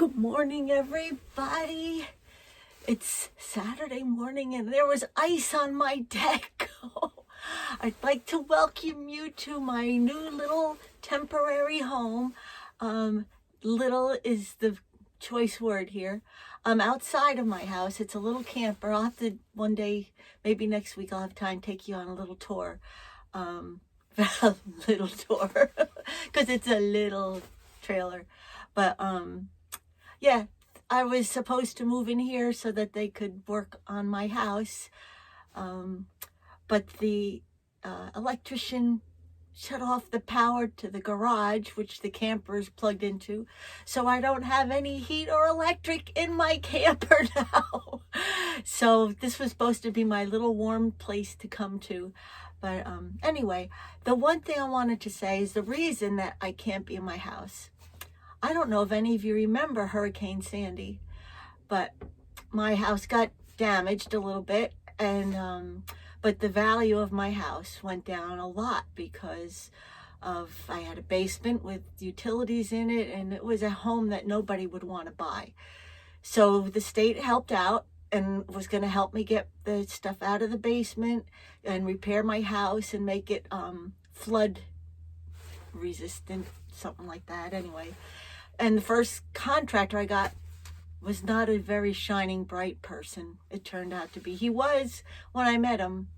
Good morning, everybody. It's Saturday morning and there was ice on my deck. I'd like to welcome you to my new little temporary home. Little is the choice word here. Outside of my house. It's a little camper. I'll have to one day, maybe next week, I'll have time to take you on a little tour. Little tour, because it's a little trailer. But yeah, I was supposed to move in here so that they could work on my house. But the electrician shut off the power to the garage, which the camper is plugged into. So I don't have any heat or electric in my camper now. So this was supposed to be my little warm place to come to. But anyway, the one thing I wanted to say is the reason that I can't be in my house. I don't know if any of you remember Hurricane Sandy, but my house got damaged a little bit, and but the value of my house went down a lot because of I had a basement with utilities in it, and it was a home that nobody would want to buy. So the state helped out and was going to help me get the stuff out of the basement and repair my house and make it flood resistant, something like that anyway. And the first contractor I got was not a very shining, bright person, it turned out to be. He was when I met him,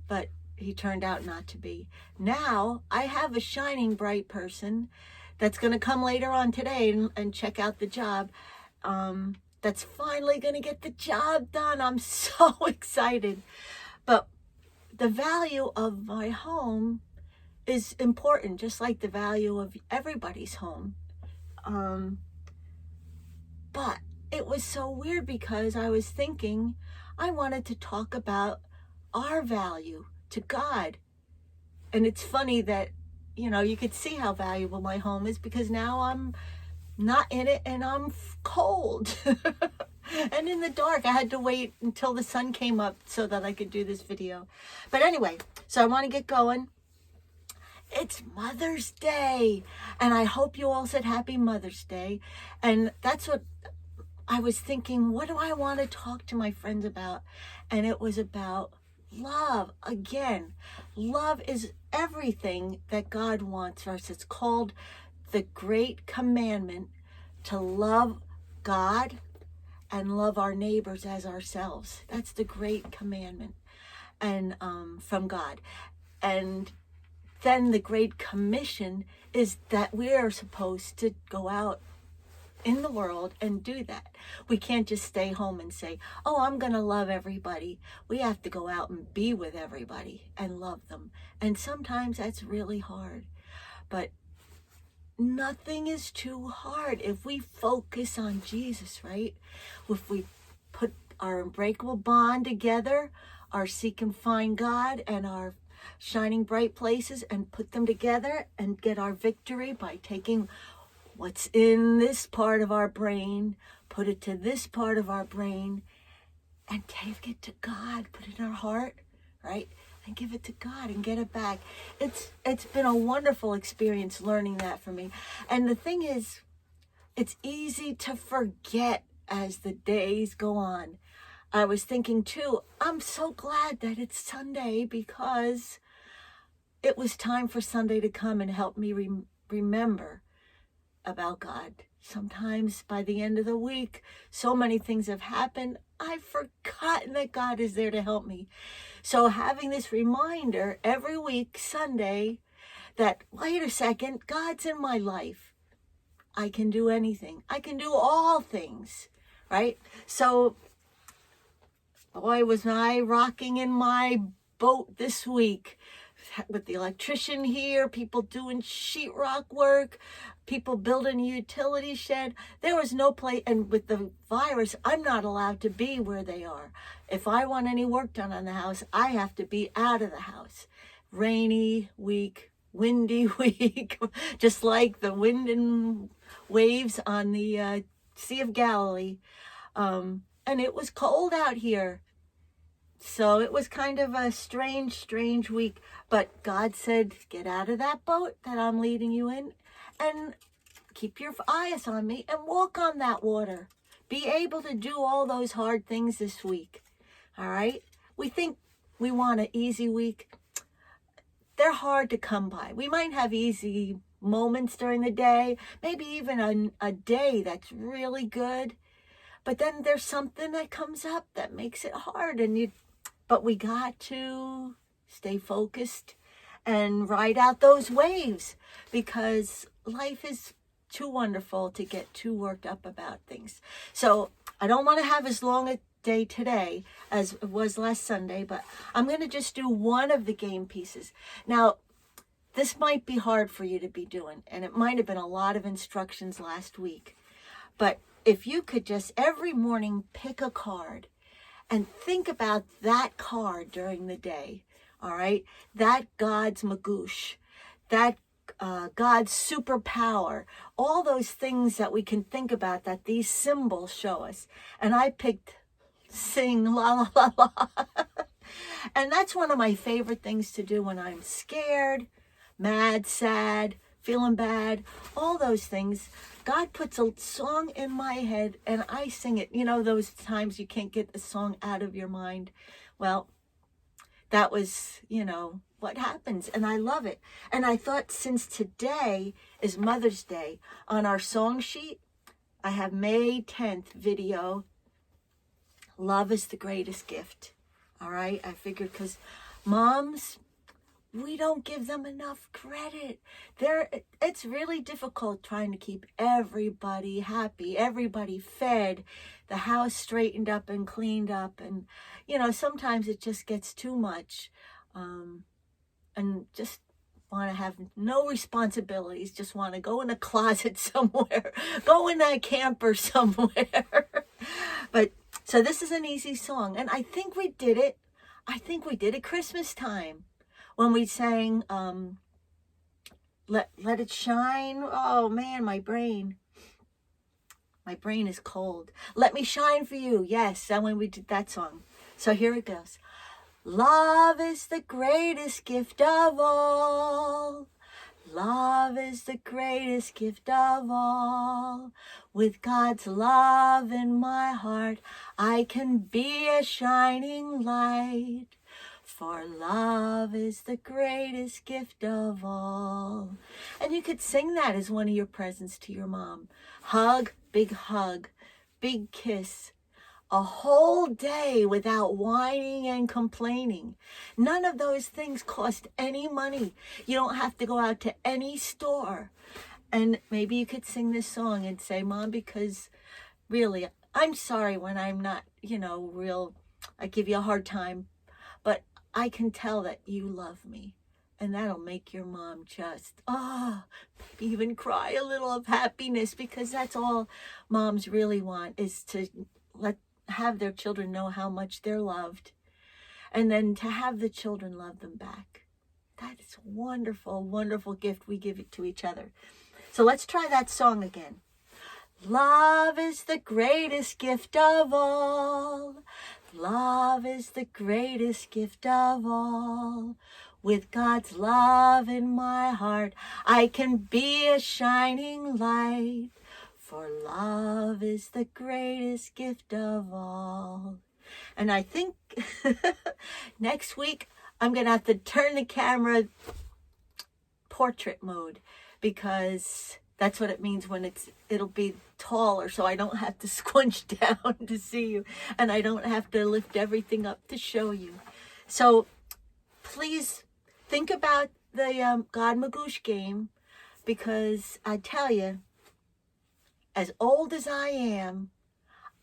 but he turned out not to be. Now I have a shining, bright person that's going to come later on today and check out the job. That's finally going to get the job done. I'm so excited. But the value of my home is important, just like the value of everybody's home. But it was so weird because I was thinking I wanted to talk about our value to God. And it's funny that, you could see how valuable my home is because now I'm not in it and I'm cold. And in the dark, I had to wait until the sun came up so that I could do this video. But anyway, so I want to get going. It's Mother's Day, and I hope you all said Happy Mother's Day. And that's what I was thinking, what do I want to talk to my friends about? And it was about love. Again, love is everything that God wants for us. It's called the Great Commandment to love God and love our neighbors as ourselves. That's the Great Commandment, and from God. And then the Great Commission is that we are supposed to go out in the world and do that. We can't just stay home and say, oh, I'm going to love everybody. We have to go out and be with everybody and love them. And sometimes that's really hard. But nothing is too hard if we focus on Jesus, right? If we put our unbreakable bond together, our seek and find God and our shining bright places, and put them together and get our victory by taking what's in this part of our brain, put it to this part of our brain, and take it to God, put it in our heart, right? And give it to God and get it back. It's been a wonderful experience learning that for me. And the thing is, it's easy to forget as the days go on. I was thinking too, I'm so glad that it's Sunday because it was time for Sunday to come and help me remember about God. Sometimes by the end of the week, so many things have happened, I've forgotten that God is there to help me. So having this reminder every week, Sunday, that, wait a second, God's in my life. I can do anything. I can do all things, right? So, boy, was I rocking in my boat this week with the electrician here, people doing sheetrock work, people building a utility shed. There was no place, and with the virus, I'm not allowed to be where they are. If I want any work done on the house, I have to be out of the house. Rainy week, windy week, just like the wind and waves on the Sea of Galilee. And it was cold out here. So it was kind of a strange week. But God said, get out of that boat that I'm leading you in and keep your eyes on me and walk on that water. Be able to do all those hard things this week. All right? We think we want an easy week. They're hard to come by. We might have easy moments during the day, maybe even a day that's really good. But then there's something that comes up that makes it hard. But we got to stay focused and ride out those waves, because life is too wonderful to get too worked up about things. So I don't want to have as long a day today as it was last Sunday, but I'm going to just do one of the game pieces. Now, this might be hard for you to be doing, and it might have been a lot of instructions last week. But if you could just every morning pick a card and think about that card during the day, all right? That God's magoosh, that God's superpower, all those things that we can think about that these symbols show us. And I picked sing la la la la. And that's one of my favorite things to do when I'm scared, mad, sad, feeling bad, all those things. God puts a song in my head and I sing it. You know, those times you can't get the song out of your mind. Well, that was, what happens. And I love it. And I thought, since today is Mother's Day, on our song sheet, I have May 10th video, Love is the Greatest Gift. All right? I figured, because moms, we don't give them enough credit. It's really difficult trying to keep everybody happy, everybody fed, the house straightened up and cleaned up. And, sometimes it just gets too much. And just want to have no responsibilities, just want to go in a closet somewhere, go in a camper somewhere. But so this is an easy song. And I think we did it at Christmas time, when we sang Let It Shine. Oh man, my brain is cold. Let Me Shine for You. Yes, and when we did that song. So here it goes. Love is the greatest gift of all. Love is the greatest gift of all. With God's love in my heart, I can be a shining light. For love is the greatest gift of all. And you could sing that as one of your presents to your mom. Hug, big kiss. A whole day without whining and complaining. None of those things cost any money. You don't have to go out to any store. And maybe you could sing this song and say, Mom, because really, I'm sorry when I'm not, I give you a hard time, but I can tell that you love me. And that'll make your mom just, maybe even cry a little of happiness, because that's all moms really want, is to have their children know how much they're loved, and then to have the children love them back. That is a wonderful, wonderful gift we give it to each other. So let's try that song again. Love is the greatest gift of all. Love is the greatest gift of all. With God's love in my heart, I can be a shining light. For love is the greatest gift of all. And I think next week I'm going to have to turn the camera portrait mode, because that's what it means when it'll be taller, so I don't have to squinch down to see you, and I don't have to lift everything up to show you. So please think about the God Magoosh game, because I tell you, as old as I am,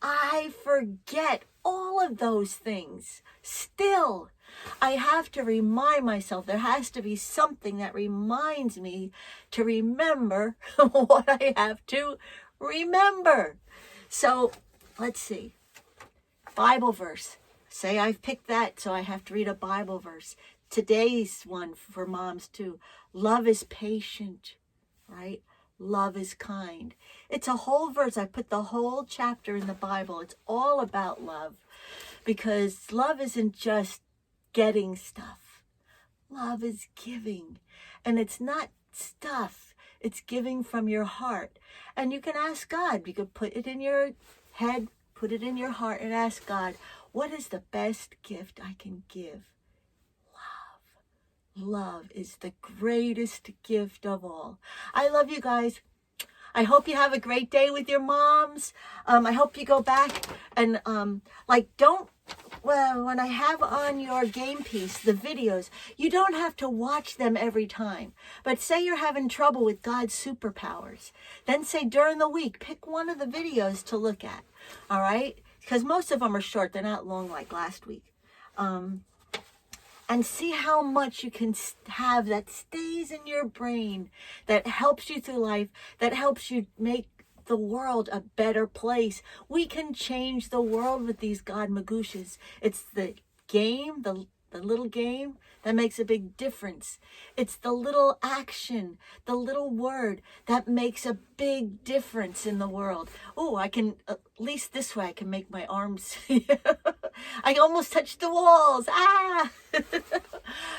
I forget all of those things. Still, I have to remind myself. There has to be something that reminds me to remember what I have to remember. So, let's see. Bible verse. Say I've picked that, so I have to read a Bible verse. Today's one for moms too. Love is patient, right? Love is kind. It's a whole verse. I put the whole chapter in the Bible. It's all about love, because love isn't just getting stuff. Love is giving. And it's not stuff. It's giving from your heart. And you can ask God. You could put it in your head, put it in your heart, and ask God, what is the best gift I can give? Love is the greatest gift of all. I love you guys. I hope you have a great day with your moms. I hope you go back and when I have on your game piece, the videos, you don't have to watch them every time. But say you're having trouble with God's superpowers. Then say during the week, pick one of the videos to look at. All right? Because most of them are short. They're not long like last week. And see how much you can have that stays in your brain, that helps you through life, that helps you make the world a better place. We can change the world with these God Magooshas. It's the game, the little game that makes a big difference. It's the little action, the little word that makes a big difference in the world. Oh, I can, at least this way, I can make my arms. I almost touched the walls. Ah!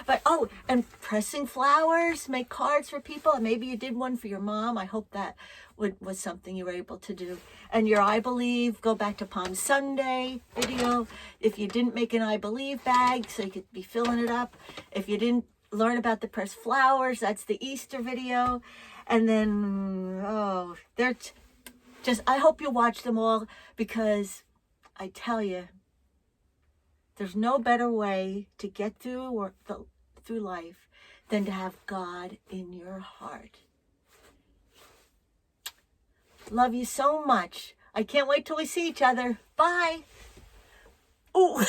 But, and pressing flowers, make cards for people. And maybe you did one for your mom. I hope that was something you were able to do. And your I Believe, go back to Palm Sunday video. If you didn't make an I Believe bag, so you could be filling it up. If you didn't learn about the pressed flowers, that's the Easter video. And then, they're just, I hope you watch them all, because I tell you, there's no better way to get through life than to have God in your heart. Love you so much. I can't wait till we see each other. Bye. Oh.